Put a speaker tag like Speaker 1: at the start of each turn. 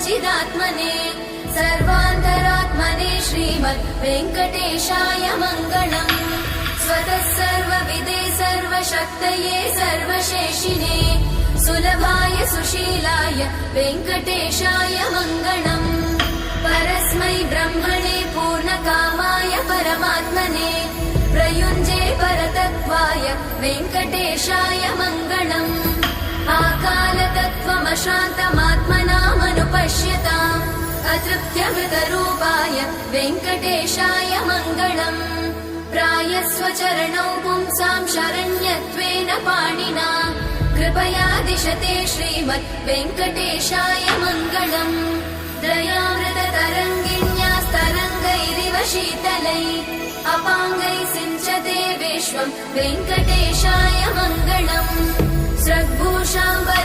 Speaker 1: चिदात्मने सर्वान्तरात्मने श्रीमद् वेङ्कटेशाय मङ्गलम्। स्वतः सर्वविदे सर्वशक्तये सर्वशेषिने सुलभाय सुशीलाय वेङ्कटेशाय मङ्गलम्। परस्मै ब्रह्मणे पूर्णकामाय परमात्मने प्रयुञ्जे परतत्त्वाय वेङ्कटेशाय मङ्गलम्। आकालतत्त्वमशान्तमात्मनामनुपश्यताम् अतृप्त्यमृतरूपाय वेङ्कटेशाय मङ्गलम्। प्रायस्वचरणौ पुंसां शरण्यत्वेन पाणिना कृपया दिशते श्रीमद् वेङ्कटेशाय मङ्गलम्। दयामृततरङ्गिण्यास्तरङ्गैरिव शीतलै अपाङ्गैः सिञ्चते विश्वं वेङ्कटेशाय मङ्गलम्। स्रग्भूषाम्बर